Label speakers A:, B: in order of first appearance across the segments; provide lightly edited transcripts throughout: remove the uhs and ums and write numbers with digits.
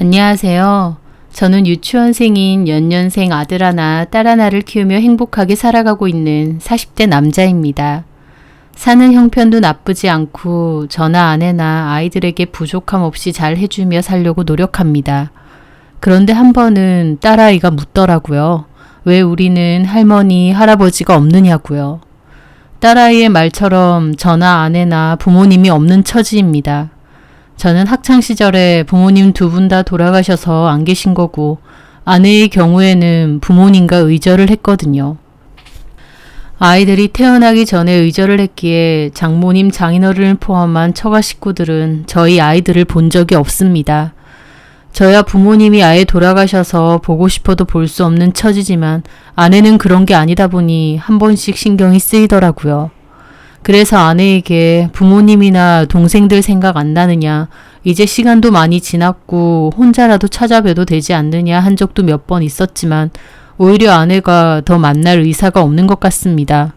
A: 안녕하세요. 저는 유치원생인 연년생 아들 하나, 딸 하나를 키우며 행복하게 살아가고 있는 40대 남자입니다. 사는 형편도 나쁘지 않고 저나 아내나 아이들에게 부족함 없이 잘 해주며 살려고 노력합니다. 그런데 한 번은 딸아이가 묻더라고요. 왜 우리는 할머니, 할아버지가 없느냐고요. 딸아이의 말처럼 저나 아내나 부모님이 없는 처지입니다. 저는 학창시절에 부모님 두 분 다 돌아가셔서 안 계신 거고 아내의 경우에는 부모님과 의절을 했거든요. 아이들이 태어나기 전에 의절을 했기에 장모님, 장인어른을 포함한 처가 식구들은 저희 아이들을 본 적이 없습니다. 저야 부모님이 아예 돌아가셔서 보고 싶어도 볼 수 없는 처지지만 아내는 그런 게 아니다 보니 한 번씩 신경이 쓰이더라고요. 그래서 아내에게 부모님이나 동생들 생각 안 나느냐, 이제 시간도 많이 지났고 혼자라도 찾아뵈도 되지 않느냐 한 적도 몇 번 있었지만 오히려 아내가 더 만날 의사가 없는 것 같습니다.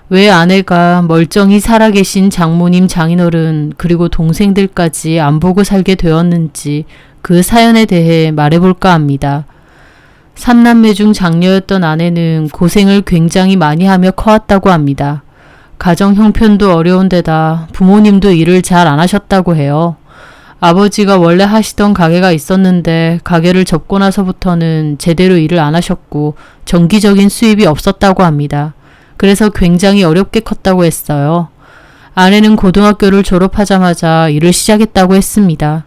A: 왜 아내가 멀쩡히 살아계신 장모님, 장인어른 그리고 동생들까지 안 보고 살게 되었는지 그 사연에 대해 말해볼까 합니다. 3남매 중 장녀였던 아내는 고생을 굉장히 많이 하며 커왔다고 합니다. 가정 형편도 어려운 데다 부모님도 일을 잘 안 하셨다고 해요. 아버지가 원래 하시던 가게가 있었는데 가게를 접고 나서부터는 제대로 일을 안 하셨고 정기적인 수입이 없었다고 합니다. 그래서 굉장히 어렵게 컸다고 했어요. 아내는 고등학교를 졸업하자마자 일을 시작했다고 했습니다.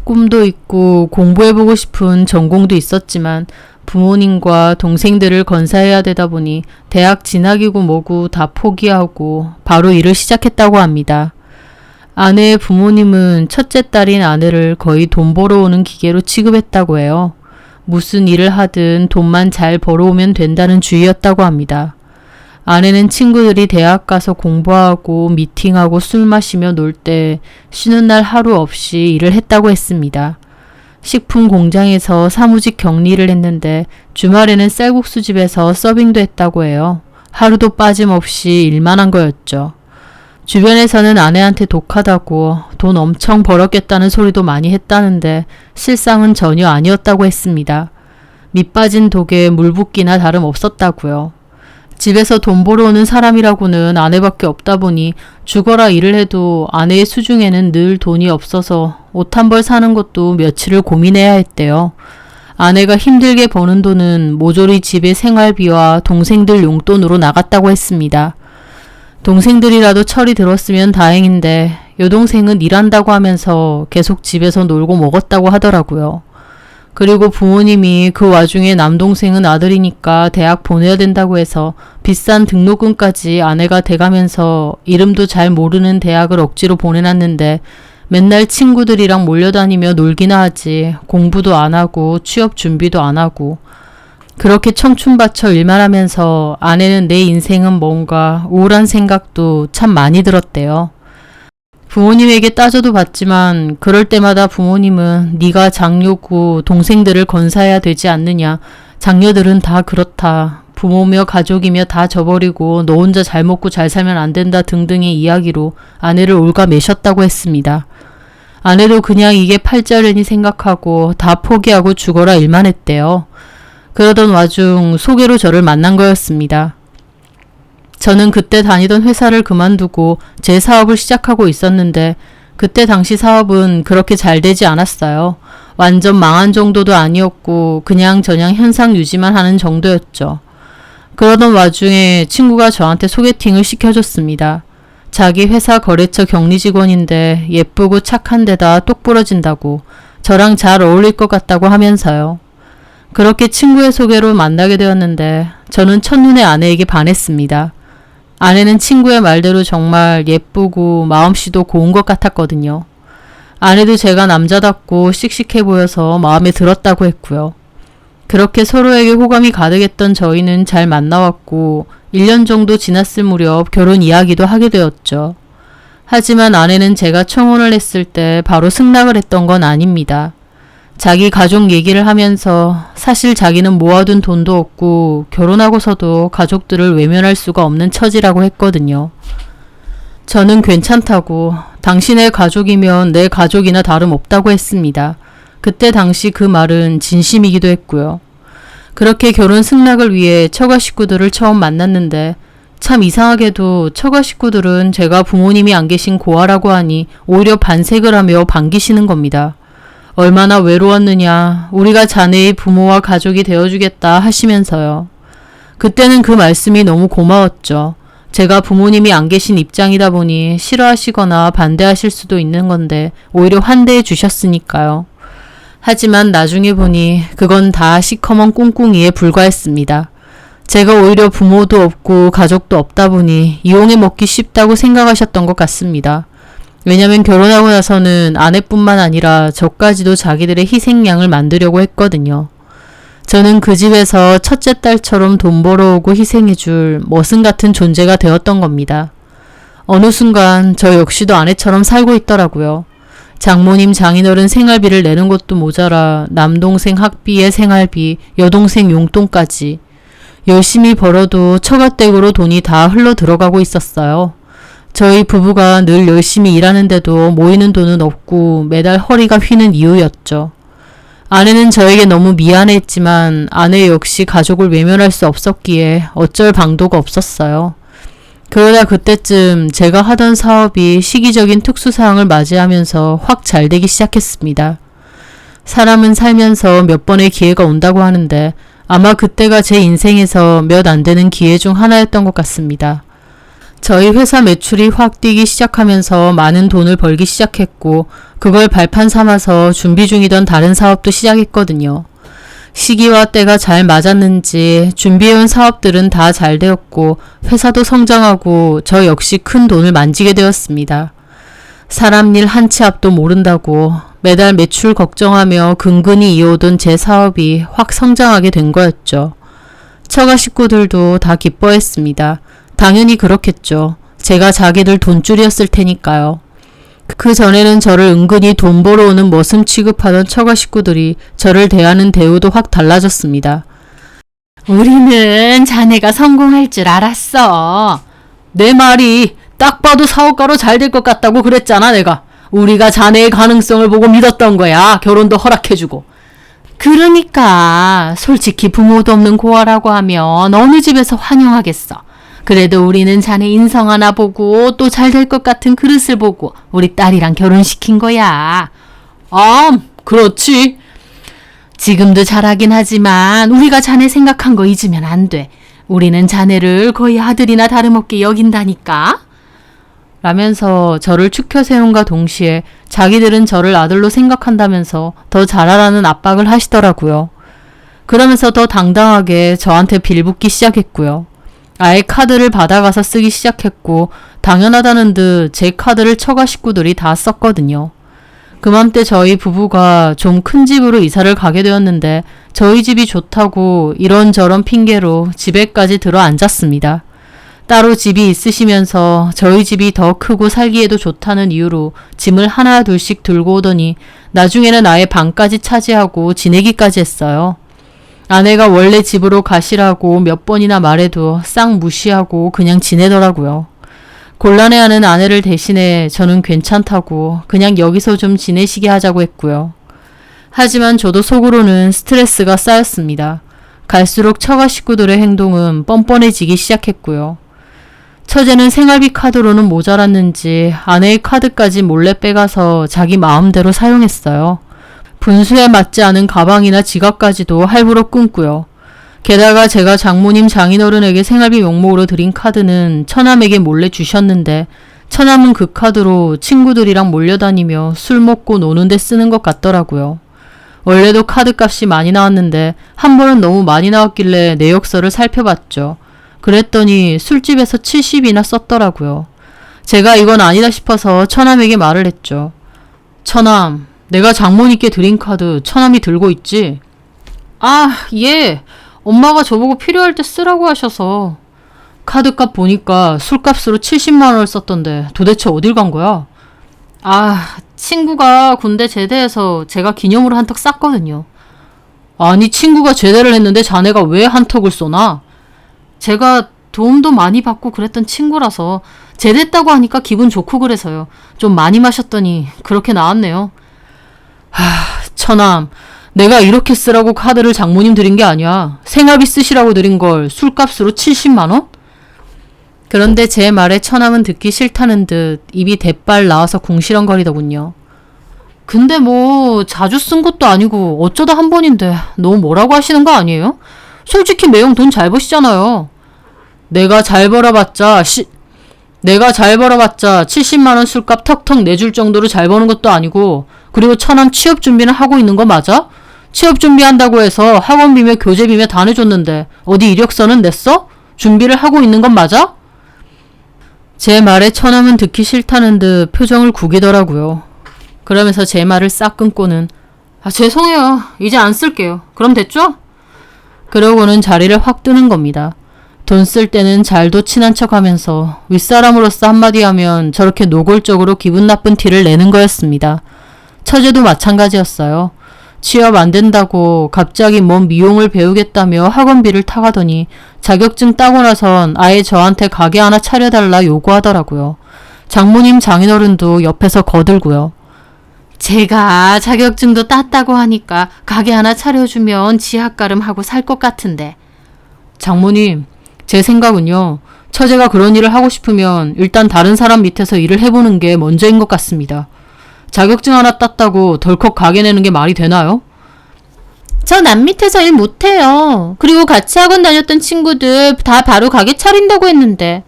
A: 꿈도 있고 공부해보고 싶은 전공도 있었지만 부모님과 동생들을 건사해야 되다 보니 대학 진학이고 뭐고 다 포기하고 바로 일을 시작했다고 합니다. 아내의 부모님은 첫째 딸인 아내를 거의 돈 벌어오는 기계로 취급했다고 해요. 무슨 일을 하든 돈만 잘 벌어오면 된다는 주의였다고 합니다. 아내는 친구들이 대학 가서 공부하고 미팅하고 술 마시며 놀 때 쉬는 날 하루 없이 일을 했다고 했습니다. 식품 공장에서 사무직 격리를 했는데 주말에는 쌀국수집에서 서빙도 했다고 해요. 하루도 빠짐없이 일만 한 거였죠. 주변에서는 아내한테 독하다고 돈 엄청 벌었겠다는 소리도 많이 했다는데 실상은 전혀 아니었다고 했습니다. 밑빠진 독에 물 붓기나 다름없었다고요. 집에서 돈 벌어오는 사람이라고는 아내밖에 없다 보니 죽어라 일을 해도 아내의 수중에는 늘 돈이 없어서 옷 한 벌 사는 것도 며칠을 고민해야 했대요. 아내가 힘들게 버는 돈은 모조리 집의 생활비와 동생들 용돈으로 나갔다고 했습니다. 동생들이라도 철이 들었으면 다행인데 여동생은 일한다고 하면서 계속 집에서 놀고 먹었다고 하더라고요. 그리고 부모님이 그 와중에 남동생은 아들이니까 대학 보내야 된다고 해서 비싼 등록금까지 아내가 대가면서 이름도 잘 모르는 대학을 억지로 보내놨는데 맨날 친구들이랑 몰려다니며 놀기나 하지 공부도 안 하고 취업 준비도 안 하고 그렇게 청춘 바쳐 일만 하면서 아내는 내 인생은 뭔가 우울한 생각도 참 많이 들었대요. 부모님에게 따져도 봤지만 그럴 때마다 부모님은 네가 장녀고 동생들을 건사해야 되지 않느냐. 장녀들은 다 그렇다. 부모며 가족이며 다 저버리고 너 혼자 잘 먹고 잘 살면 안 된다 등등의 이야기로 아내를 올가매셨다고 했습니다. 아내도 그냥 이게 팔자련이 생각하고 다 포기하고 죽어라 일만 했대요. 그러던 와중 소개로 저를 만난 거였습니다. 저는 그때 다니던 회사를 그만두고 제 사업을 시작하고 있었는데 그때 당시 사업은 그렇게 잘 되지 않았어요. 완전 망한 정도도 아니었고 그냥 저냥 현상 유지만 하는 정도였죠. 그러던 와중에 친구가 저한테 소개팅을 시켜줬습니다. 자기 회사 거래처 격리 직원인데 예쁘고 착한 데다 똑부러진다고 저랑 잘 어울릴 것 같다고 하면서요. 그렇게 친구의 소개로 만나게 되었는데 저는 첫눈에 아내에게 반했습니다. 아내는 친구의 말대로 정말 예쁘고 마음씨도 고운 것 같았거든요. 아내도 제가 남자답고 씩씩해 보여서 마음에 들었다고 했고요. 그렇게 서로에게 호감이 가득했던 저희는 잘 만나왔고 1년 정도 지났을 무렵 결혼 이야기도 하게 되었죠. 하지만 아내는 제가 청혼을 했을 때 바로 승낙을 했던 건 아닙니다. 자기 가족 얘기를 하면서 사실 자기는 모아둔 돈도 없고 결혼하고서도 가족들을 외면할 수가 없는 처지라고 했거든요. 저는 괜찮다고 당신의 가족이면 내 가족이나 다름없다고 했습니다. 그때 당시 그 말은 진심이기도 했고요. 그렇게 결혼 승낙을 위해 처가 식구들을 처음 만났는데 참 이상하게도 처가 식구들은 제가 부모님이 안 계신 고아라고 하니 오히려 반색을 하며 반기시는 겁니다. 얼마나 외로웠느냐, 우리가 자네의 부모와 가족이 되어주겠다 하시면서요. 그때는 그 말씀이 너무 고마웠죠. 제가 부모님이 안 계신 입장이다 보니 싫어하시거나 반대하실 수도 있는 건데 오히려 환대해 주셨으니까요. 하지만 나중에 보니 그건 다 시커먼 꿍꿍이에 불과했습니다. 제가 오히려 부모도 없고 가족도 없다 보니 이용해 먹기 쉽다고 생각하셨던 것 같습니다. 왜냐면 결혼하고 나서는 아내뿐만 아니라 저까지도 자기들의 희생양을 만들려고 했거든요. 저는 그 집에서 첫째 딸처럼 돈 벌어오고 희생해줄 머슴 같은 존재가 되었던 겁니다. 어느 순간 저 역시도 아내처럼 살고 있더라고요. 장모님 장인어른 생활비를 내는 것도 모자라 남동생 학비에 생활비, 여동생 용돈까지 열심히 벌어도 처가댁으로 돈이 다 흘러 들어가고 있었어요. 저희 부부가 늘 열심히 일하는데도 모이는 돈은 없고 매달 허리가 휘는 이유였죠. 아내는 저에게 너무 미안했지만 아내 역시 가족을 외면할 수 없었기에 어쩔 방도가 없었어요. 그러다 그때쯤 제가 하던 사업이 시기적인 특수사항을 맞이하면서 확 잘되기 시작했습니다. 사람은 살면서 몇 번의 기회가 온다고 하는데 아마 그때가 제 인생에서 몇 안 되는 기회 중 하나였던 것 같습니다. 저희 회사 매출이 확 뛰기 시작하면서 많은 돈을 벌기 시작했고 그걸 발판 삼아서 준비 중이던 다른 사업도 시작했거든요. 시기와 때가 잘 맞았는지 준비해온 사업들은 다 잘 되었고 회사도 성장하고 저 역시 큰 돈을 만지게 되었습니다. 사람 일 한 치 앞도 모른다고 매달 매출 걱정하며 근근히 이어오던 제 사업이 확 성장하게 된 거였죠. 처가 식구들도 다 기뻐했습니다. 당연히 그렇겠죠. 제가 자기들 돈줄이었을 테니까요. 그 전에는 저를 은근히 돈 벌어오는 머슴 취급하던 처가 식구들이 저를 대하는 대우도 확 달라졌습니다. 우리는 자네가 성공할 줄 알았어. 내 말이 딱 봐도 사업가로 잘 될 것 같다고 그랬잖아 내가. 우리가 자네의 가능성을 보고 믿었던 거야. 결혼도 허락해주고. 그러니까 솔직히 부모도 없는 고아라고 하면 어느 집에서 환영하겠어. 그래도 우리는 자네 인성 하나 보고 또 잘 될 것 같은 그릇을 보고 우리 딸이랑 결혼시킨 거야. 그렇지. 지금도 잘하긴 하지만 우리가 자네 생각한 거 잊으면 안 돼. 우리는 자네를 거의 아들이나 다름없게 여긴다니까. 라면서 저를 축혀 세움과 동시에 자기들은 저를 아들로 생각한다면서 더 잘하라는 압박을 하시더라고요. 그러면서 더 당당하게 저한테 빌붙기 시작했고요. 아예 카드를 받아가서 쓰기 시작했고 당연하다는 듯 제 카드를 처가 식구들이 다 썼거든요. 그맘때 저희 부부가 좀 큰 집으로 이사를 가게 되었는데 저희 집이 좋다고 이런저런 핑계로 집에까지 들어 앉았습니다. 따로 집이 있으시면서 저희 집이 더 크고 살기에도 좋다는 이유로 짐을 하나 둘씩 들고 오더니 나중에는 아예 방까지 차지하고 지내기까지 했어요. 아내가 원래 집으로 가시라고 몇 번이나 말해도 싹 무시하고 그냥 지내더라고요. 곤란해하는 아내를 대신해 저는 괜찮다고 그냥 여기서 좀 지내시게 하자고 했고요. 하지만 저도 속으로는 스트레스가 쌓였습니다. 갈수록 처가 식구들의 행동은 뻔뻔해지기 시작했고요. 처제는 생활비 카드로는 모자랐는지 아내의 카드까지 몰래 빼가서 자기 마음대로 사용했어요. 분수에 맞지 않은 가방이나 지갑까지도 할부로 끊고요. 게다가 제가 장모님 장인어른에게 생활비 명목으로 드린 카드는 처남에게 몰래 주셨는데 처남은 그 카드로 친구들이랑 몰려다니며 술 먹고 노는 데 쓰는 것 같더라고요. 원래도 카드값이 많이 나왔는데 한 번은 너무 많이 나왔길래 내역서를 살펴봤죠. 그랬더니 술집에서 70이나 썼더라고요. 제가 이건 아니다 싶어서 처남에게 말을 했죠. 처남, 내가 장모님께 드린 카드 처남이 들고 있지? 예. 엄마가 저보고 필요할 때 쓰라고 하셔서. 카드값 보니까 술값으로 70만 원을 썼던데 도대체 어딜 간 거야? 친구가 군대 제대해서 제가 기념으로 한턱 쐈거든요. 아니 친구가 제대를 했는데 자네가 왜 한턱을 쏘나? 제가 도움도 많이 받고 그랬던 친구라서 제대했다고 하니까 기분 좋고 그래서요. 좀 많이 마셨더니 그렇게 나왔네요. 처남, 내가 이렇게 쓰라고 카드를 장모님 드린 게 아니야. 생활비 쓰시라고 드린 걸 술값으로 70만 원? 그런데 제 말에 처남은 듣기 싫다는 듯 입이 대빨 나와서 궁시렁거리더군요. 근데 뭐 자주 쓴 것도 아니고 어쩌다 한 번인데 너무 뭐라고 하시는 거 아니에요? 솔직히 매형 돈 잘 버시잖아요. 내가 잘 벌어봤자 70만 원 술값 턱턱 내줄 정도로 잘 버는 것도 아니고, 그리고 처남 취업 준비는 하고 있는 거 맞아? 취업 준비한다고 해서 학원비며 교재비며 다 내줬는데 어디 이력서는 냈어? 준비를 하고 있는 건 맞아? 제 말에 처남은 듣기 싫다는 듯 표정을 구기더라고요. 그러면서 제 말을 싹 끊고는 죄송해요. 이제 안 쓸게요. 그럼 됐죠? 그러고는 자리를 확 뜨는 겁니다. 돈 쓸 때는 잘도 친한 척하면서 윗사람으로서 한마디 하면 저렇게 노골적으로 기분 나쁜 티를 내는 거였습니다. 처제도 마찬가지였어요. 취업 안 된다고 갑자기 뭔 미용을 배우겠다며 학원비를 타가더니 자격증 따고 나선 아예 저한테 가게 하나 차려달라 요구하더라고요. 장모님 장인어른도 옆에서 거들고요. 제가 자격증도 땄다고 하니까 가게 하나 차려주면 지하가름하고 살 것 같은데. 장모님, 제 생각은요. 처제가 그런 일을 하고 싶으면 일단 다른 사람 밑에서 일을 해보는 게 먼저인 것 같습니다. 자격증 하나 땄다고 덜컥 가게 내는 게 말이 되나요? 저 남 밑에서 일 못해요. 그리고 같이 학원 다녔던 친구들 다 바로 가게 차린다고 했는데.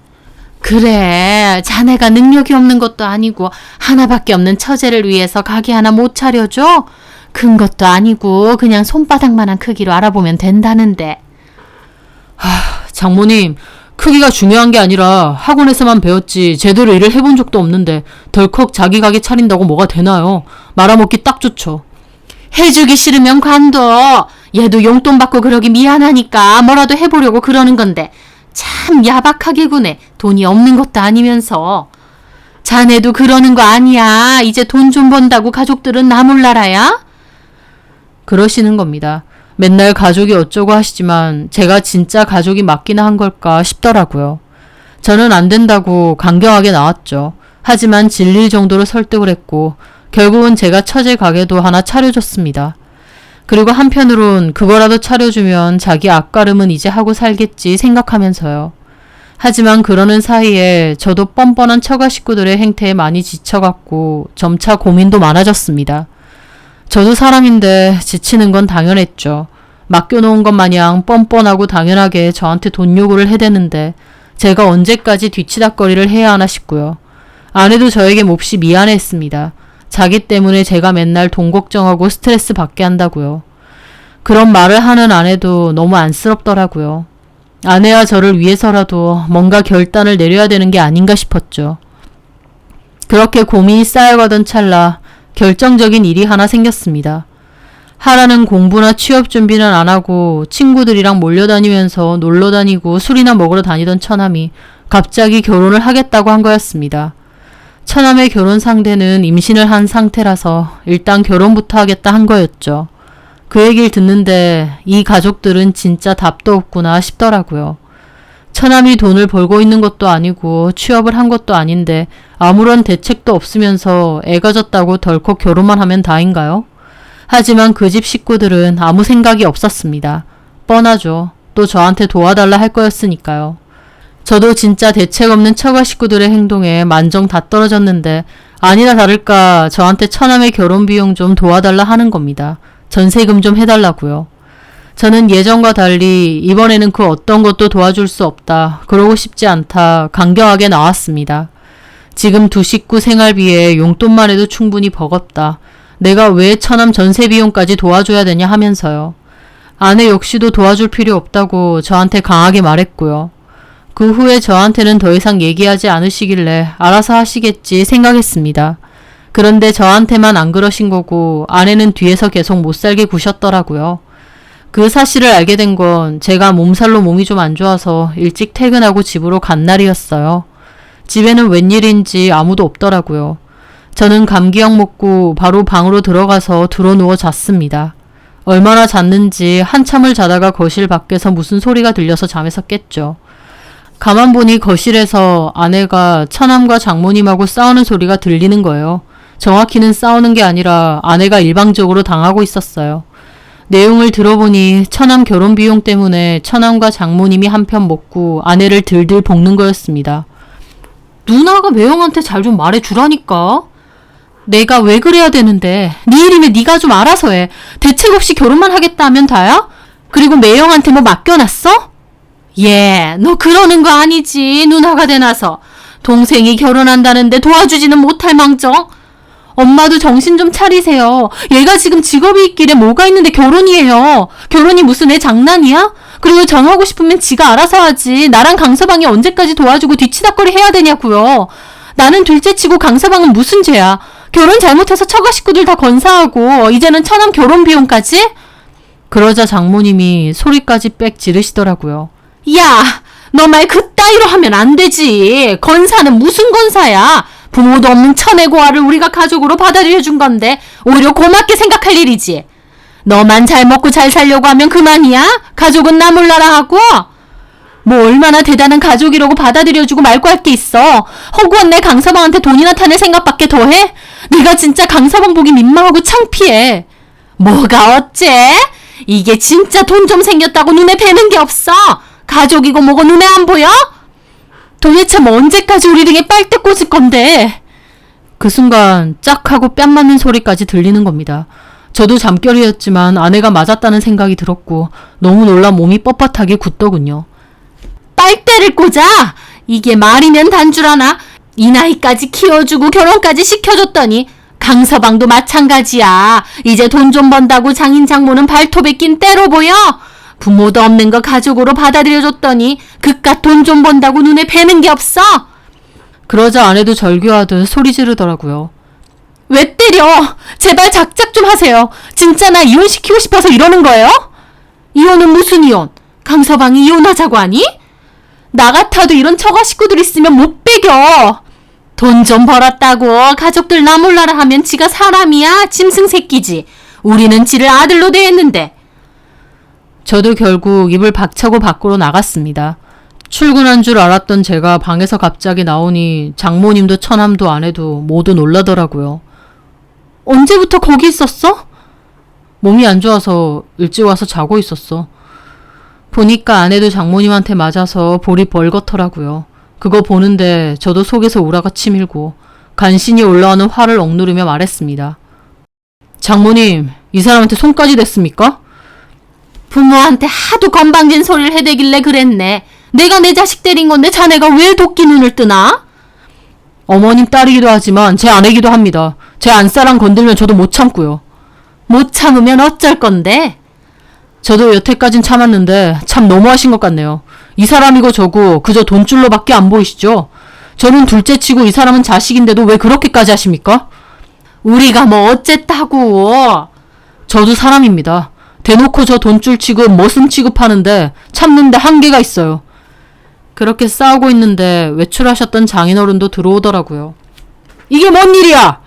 A: 그래, 자네가 능력이 없는 것도 아니고 하나밖에 없는 처제를 위해서 가게 하나 못 차려줘? 큰 것도 아니고 그냥 손바닥만한 크기로 알아보면 된다는데. 장모님, 크기가 중요한 게 아니라 학원에서만 배웠지 제대로 일을 해본 적도 없는데 덜컥 자기 가게 차린다고 뭐가 되나요? 말아먹기 딱 좋죠. 해주기 싫으면 관둬. 얘도 용돈 받고 그러기 미안하니까 뭐라도 해보려고 그러는 건데 참 야박하게 구네. 돈이 없는 것도 아니면서. 자네도 그러는 거 아니야. 이제 돈 좀 번다고 가족들은 나 몰라라야? 그러시는 겁니다. 맨날 가족이 어쩌고 하시지만 제가 진짜 가족이 맞기나 한 걸까 싶더라고요. 저는 안 된다고 강경하게 나왔죠. 하지만 질릴 정도로 설득을 했고 결국은 제가 처제 가게도 하나 차려줬습니다. 그리고 한편으론 그거라도 차려주면 자기 앞가름은 이제 하고 살겠지 생각하면서요. 하지만 그러는 사이에 저도 뻔뻔한 처가 식구들의 행태에 많이 지쳐갔고 점차 고민도 많아졌습니다. 저도 사람인데 지치는 건 당연했죠. 맡겨놓은 것 마냥 뻔뻔하고 당연하게 저한테 돈 요구를 해대는데 제가 언제까지 뒤치다꺼리를 해야 하나 싶고요. 아내도 저에게 몹시 미안해했습니다. 자기 때문에 제가 맨날 돈 걱정하고 스트레스 받게 한다고요. 그런 말을 하는 아내도 너무 안쓰럽더라고요. 아내와 저를 위해서라도 뭔가 결단을 내려야 되는 게 아닌가 싶었죠. 그렇게 고민이 쌓여가던 찰나 결정적인 일이 하나 생겼습니다. 하라는 공부나 취업 준비는 안 하고 친구들이랑 몰려다니면서 놀러 다니고 술이나 먹으러 다니던 처남이 갑자기 결혼을 하겠다고 한 거였습니다. 처남의 결혼 상대는 임신을 한 상태라서 일단 결혼부터 하겠다 한 거였죠. 그 얘기를 듣는데 이 가족들은 진짜 답도 없구나 싶더라고요. 처남이 돈을 벌고 있는 것도 아니고 취업을 한 것도 아닌데 아무런 대책도 없으면서 애가 졌다고 덜컥 결혼만 하면 다인가요? 하지만 그 집 식구들은 아무 생각이 없었습니다. 뻔하죠. 또 저한테 도와달라 할 거였으니까요. 저도 진짜 대책 없는 처가 식구들의 행동에 만정 다 떨어졌는데 아니나 다를까 저한테 처남의 결혼 비용 좀 도와달라 하는 겁니다. 전세금 좀 해달라고요. 저는 예전과 달리 이번에는 그 어떤 것도 도와줄 수 없다. 그러고 싶지 않다. 강경하게 나왔습니다. 지금 두 식구 생활비에 용돈만 해도 충분히 버겁다. 내가 왜 처남 전세 비용까지 도와줘야 되냐 하면서요. 아내 역시도 도와줄 필요 없다고 저한테 강하게 말했고요. 그 후에 저한테는 더 이상 얘기하지 않으시길래 알아서 하시겠지 생각했습니다. 그런데 저한테만 안 그러신 거고 아내는 뒤에서 계속 못살게 구셨더라고요. 그 사실을 알게 된 건 제가 몸살로 몸이 좀 안 좋아서 일찍 퇴근하고 집으로 간 날이었어요. 집에는 웬일인지 아무도 없더라고요. 저는 감기약 먹고 바로 방으로 들어가서 드러누워 잤습니다. 얼마나 잤는지 한참을 자다가 거실 밖에서 무슨 소리가 들려서 잠에서 깼죠. 가만 보니 거실에서 아내가 처남과 장모님하고 싸우는 소리가 들리는 거예요. 정확히는 싸우는 게 아니라 아내가 일방적으로 당하고 있었어요. 내용을 들어보니 처남 결혼 비용 때문에 처남과 장모님이 한편 먹고 아내를 들들 볶는 거였습니다. 누나가 매형한테 잘 좀 말해주라니까. 내가 왜 그래야 되는데. 네 일이면 네가 좀 알아서 해. 대책 없이 결혼만 하겠다 하면 다야? 그리고 매형한테 뭐 맡겨놨어? 너 그러는 거 아니지. 누나가 되나서. 동생이 결혼한다는데 도와주지는 못할 망정. 엄마도 정신 좀 차리세요. 얘가 지금 직업이 있길래 뭐가 있는데 결혼이에요. 결혼이 무슨 애 장난이야? 그리고 정하고 싶으면 지가 알아서 하지. 나랑 강서방이 언제까지 도와주고 뒤치다꺼리 해야 되냐고요. 나는 둘째치고 강서방은 무슨 죄야. 결혼 잘못해서 처가 식구들 다 건사하고 이제는 처남 결혼 비용까지? 그러자 장모님이 소리까지 빽 지르시더라고요. 야, 너 말 그따위로 하면 안 되지. 건사는 무슨 건사야. 부모도 없는 처내 고아를 우리가 가족으로 받아들여준 건데 오히려 고맙게 생각할 일이지. 너만 잘 먹고 잘 살려고 하면 그만이야? 가족은 나 몰라라 하고? 뭐 얼마나 대단한 가족이라고 받아들여주고 말고 할 게 있어. 허구한 내 강서방한테 돈이나 타낼 생각밖에 더 해? 네가 진짜 강서방 보기 민망하고 창피해. 뭐가 어째? 이게 진짜 돈 좀 생겼다고 눈에 뵈는 게 없어. 가족이고 뭐고 눈에 안 보여? 도대체 뭐 언제까지 우리 등에 빨대 꽂을 건데? 그 순간 짝 하고 뺨 맞는 소리까지 들리는 겁니다. 저도 잠결이었지만 아내가 맞았다는 생각이 들었고 너무 놀라 몸이 뻣뻣하게 굳더군요. 빨대를 꽂아? 이게 말이면 단줄하나? 이 나이까지 키워주고 결혼까지 시켜줬더니 강서방도 마찬가지야. 이제 돈 좀 번다고 장인 장모는 발톱에 낀 때로 보여? 부모도 없는 거 가족으로 받아들여줬더니 그깟 돈 좀 번다고 눈에 뵈는 게 없어? 그러자 아내도 절규하듯 소리 지르더라고요. 왜 때려? 제발 작작 좀 하세요. 진짜 나 이혼시키고 싶어서 이러는 거예요? 이혼은 무슨 이혼? 강서방이 이혼하자고 하니? 나 같아도 이런 처가 식구들 있으면 못 배겨. 돈 좀 벌었다고 가족들 나 몰라라 하면 지가 사람이야? 짐승 새끼지. 우리는 지를 아들로 대했는데. 저도 결국 입을 박차고 밖으로 나갔습니다. 출근한 줄 알았던 제가 방에서 갑자기 나오니 장모님도 처남도 아내도 모두 놀라더라고요. 언제부터 거기 있었어? 몸이 안 좋아서 일찍 와서 자고 있었어. 보니까 아내도 장모님한테 맞아서 볼이 벌겋더라고요. 그거 보는데 저도 속에서 우라가 치밀고 간신히 올라오는 화를 억누르며 말했습니다. 장모님, 이 사람한테 손까지 댔습니까? 부모한테 하도 건방진 소리를 해대길래 그랬네. 내가 내 자식 때린 건데 자네가 왜 도끼 눈을 뜨나? 어머님 딸이기도 하지만 제 아내기도 합니다. 제 안사랑 건들면 저도 못 참고요. 못 참으면 어쩔 건데? 저도 여태까진 참았는데 참 너무하신 것 같네요. 이 사람이고 저고 그저 돈줄로밖에 안 보이시죠? 저는 둘째치고 이 사람은 자식인데도 왜 그렇게까지 하십니까? 우리가 뭐 어쨌다고. 저도 사람입니다. 대놓고 저 돈줄 취급, 머슴 취급하는데 참는데 한계가 있어요. 그렇게 싸우고 있는데 외출하셨던 장인어른도 들어오더라고요. 이게 뭔 일이야?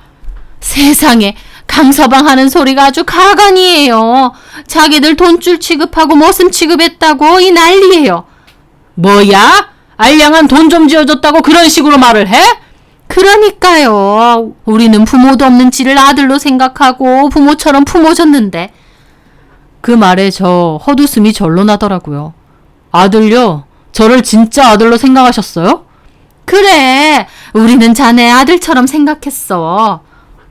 A: 세상에, 강서방 하는 소리가 아주 가관이에요. 자기들 돈줄 취급하고 머슴 취급했다고 이 난리예요. 뭐야? 알량한 돈 좀 쥐어줬다고 그런 식으로 말을 해? 그러니까요. 우리는 부모도 없는 지를 아들로 생각하고 부모처럼 품어줬는데. 그 말에 저 헛웃음이 절로 나더라고요. 아들요? 저를 진짜 아들로 생각하셨어요? 그래. 우리는 자네 아들처럼 생각했어.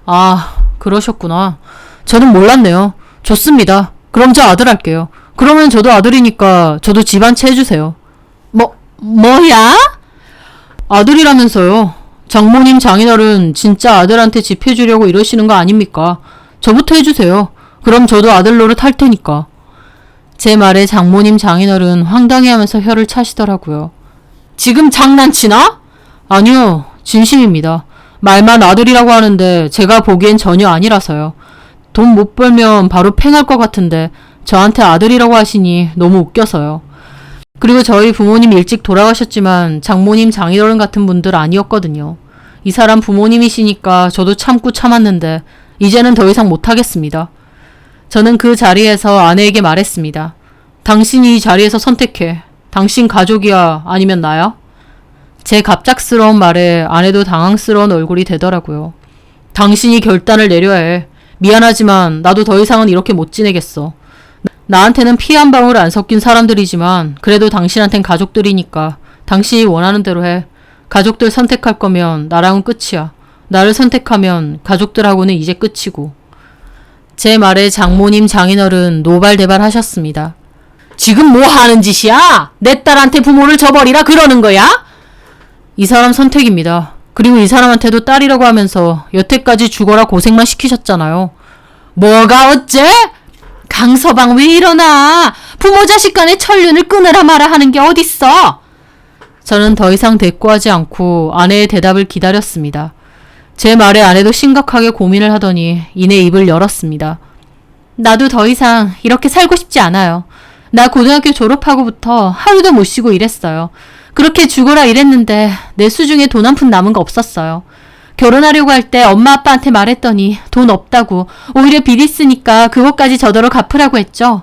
A: 아, 그러셨구나. 저는 몰랐네요. 좋습니다. 그럼 저 아들 할게요. 그러면 저도 아들이니까 저도 집안채 해주세요. 뭐야? 아들이라면서요. 장모님 장인어른 진짜 아들한테 집 해주려고 이러시는 거 아닙니까? 저부터 해주세요. 그럼 저도 아들 노릇 할 테니까. 제 말에 장모님 장인어른 황당해하면서 혀를 차시더라고요. 지금 장난치나? 아니요, 진심입니다. 말만 아들이라고 하는데 제가 보기엔 전혀 아니라서요. 돈 못 벌면 바로 팽할 것 같은데 저한테 아들이라고 하시니 너무 웃겨서요. 그리고 저희 부모님 일찍 돌아가셨지만 장모님 장인어른 같은 분들 아니었거든요. 이 사람 부모님이시니까 저도 참고 참았는데 이제는 더 이상 못하겠습니다. 저는 그 자리에서 아내에게 말했습니다. 당신이 이 자리에서 선택해. 당신 가족이야? 아니면 나야? 제 갑작스러운 말에 아내도 당황스러운 얼굴이 되더라고요. 당신이 결단을 내려야 해. 미안하지만 나도 더 이상은 이렇게 못 지내겠어. 나한테는 피 한 방울 안 섞인 사람들이지만 그래도 당신한텐 가족들이니까 당신이 원하는 대로 해. 가족들 선택할 거면 나랑은 끝이야. 나를 선택하면 가족들하고는 이제 끝이고. 제 말에 장모님 장인어른 노발대발 하셨습니다. 지금 뭐 하는 짓이야? 내 딸한테 부모를 줘버리라 그러는 거야? 이 사람 선택입니다. 그리고 이 사람한테도 딸이라고 하면서 여태까지 죽어라 고생만 시키셨잖아요. 뭐가 어째? 강서방 왜 이러나? 부모 자식 간의 천륜을 끊으라 마라 하는 게 어딨어? 저는 더 이상 대꾸하지 않고 아내의 대답을 기다렸습니다. 제 말에 아내도 심각하게 고민을 하더니 이내 입을 열었습니다. 나도 더 이상 이렇게 살고 싶지 않아요. 나 고등학교 졸업하고부터 하루도 못 쉬고 일했어요. 그렇게 죽어라 일했는데 내 수중에 돈 한 푼 남은 거 없었어요. 결혼하려고 할 때 엄마 아빠한테 말했더니 돈 없다고 오히려 빚 있으니까 그것까지 저더러 갚으라고 했죠.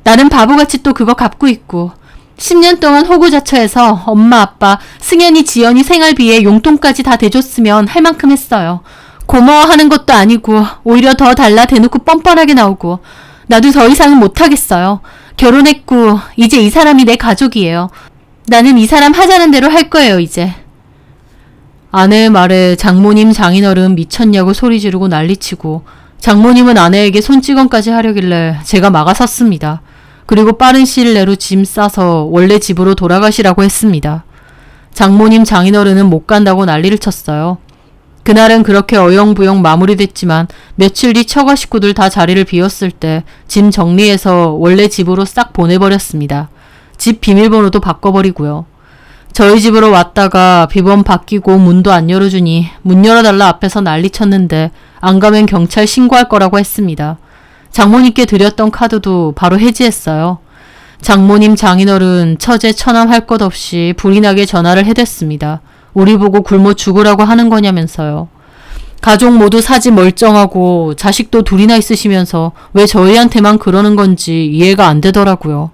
A: 나는 바보같이 또 그거 갚고 있고 10년 동안 호구자처해서 엄마 아빠 승현이 지연이 생활비에 용돈까지 다 대줬으면 할 만큼 했어요. 고마워하는 것도 아니고 오히려 더 달라 대놓고 뻔뻔하게 나오고 나도 더 이상은 못하겠어요. 결혼했고 이제 이 사람이 내 가족이에요. 나는 이 사람 하자는 대로 할 거예요 이제. 아내의 말에 장모님 장인어른 미쳤냐고 소리 지르고 난리치고 장모님은 아내에게 손찌검까지 하려길래 제가 막아섰습니다. 그리고 빠른 시일 내로 짐 싸서 원래 집으로 돌아가시라고 했습니다. 장모님 장인어른은 못 간다고 난리를 쳤어요. 그날은 그렇게 어영부영 마무리됐지만 며칠 뒤 처가 식구들 다 자리를 비웠을 때 짐 정리해서 원래 집으로 싹 보내버렸습니다. 집 비밀번호도 바꿔버리고요. 저희 집으로 왔다가 비번 바뀌고 문도 안 열어주니 문 열어달라 앞에서 난리쳤는데 안 가면 경찰 신고할 거라고 했습니다. 장모님께 드렸던 카드도 바로 해지했어요. 장모님 장인어른 처제 처남 할 것 없이 불이 나게 전화를 해댔습니다. 우리 보고 굶어 죽으라고 하는 거냐면서요. 가족 모두 사지 멀쩡하고 자식도 둘이나 있으시면서 왜 저희한테만 그러는 건지 이해가 안 되더라고요.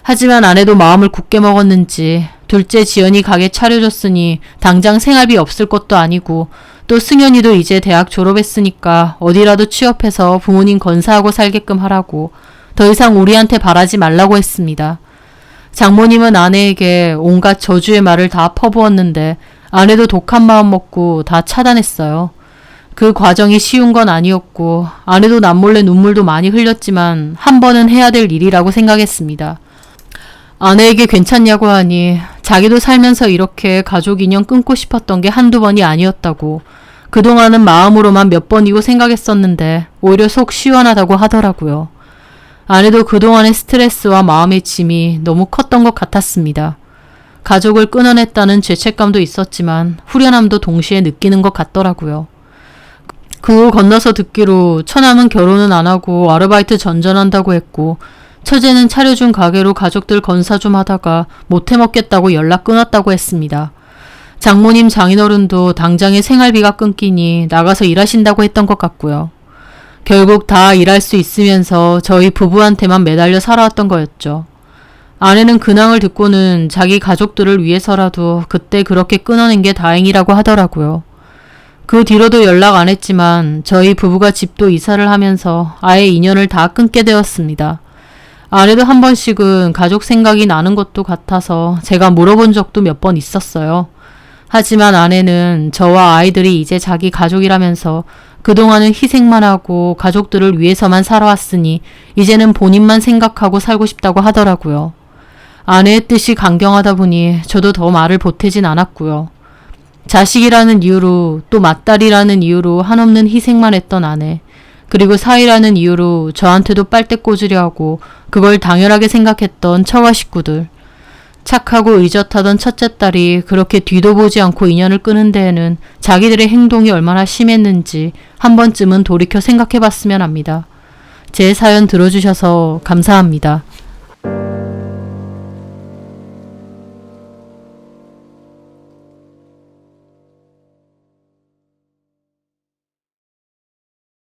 A: 하지만 아내도 마음을 굳게 먹었는지 둘째 지연이 가게 차려줬으니 당장 생활비 없을 것도 아니고 또 승현이도 이제 대학 졸업했으니까 어디라도 취업해서 부모님 건사하고 살게끔 하라고 더 이상 우리한테 바라지 말라고 했습니다. 장모님은 아내에게 온갖 저주의 말을 다 퍼부었는데 아내도 독한 마음 먹고 다 차단했어요. 그 과정이 쉬운 건 아니었고 아내도 남몰래 눈물도 많이 흘렸지만 한 번은 해야 될 일이라고 생각했습니다. 아내에게 괜찮냐고 하니 자기도 살면서 이렇게 가족 인연 끊고 싶었던 게 한두 번이 아니었다고 그동안은 마음으로만 몇 번이고 생각했었는데 오히려 속 시원하다고 하더라고요. 아내도 그동안의 스트레스와 마음의 짐이 너무 컸던 것 같았습니다. 가족을 끊어냈다는 죄책감도 있었지만 후련함도 동시에 느끼는 것 같더라고요. 그 후 건너서 듣기로 처남은 결혼은 안 하고 아르바이트 전전한다고 했고 처제는 차려준 가게로 가족들 건사 좀 하다가 못해 먹겠다고 연락 끊었다고 했습니다. 장모님 장인어른도 당장에 생활비가 끊기니 나가서 일하신다고 했던 것 같고요. 결국 다 일할 수 있으면서 저희 부부한테만 매달려 살아왔던 거였죠. 아내는 근황을 듣고는 자기 가족들을 위해서라도 그때 그렇게 끊어낸 게 다행이라고 하더라고요. 그 뒤로도 연락 안 했지만 저희 부부가 집도 이사를 하면서 아예 인연을 다 끊게 되었습니다. 아내도 한 번씩은 가족 생각이 나는 것도 같아서 제가 물어본 적도 몇 번 있었어요. 하지만 아내는 저와 아이들이 이제 자기 가족이라면서 그동안은 희생만 하고 가족들을 위해서만 살아왔으니 이제는 본인만 생각하고 살고 싶다고 하더라고요. 아내의 뜻이 강경하다 보니 저도 더 말을 보태진 않았고요. 자식이라는 이유로 또 맏딸이라는 이유로 한없는 희생만 했던 아내 그리고 사위라는 이유로 저한테도 빨대 꽂으려 하고 그걸 당연하게 생각했던 처가 식구들 착하고 의젓하던 첫째 딸이 그렇게 뒤도 보지 않고 인연을 끄는 데에는 자기들의 행동이 얼마나 심했는지 한 번쯤은 돌이켜 생각해봤으면 합니다. 제 사연 들어주셔서 감사합니다.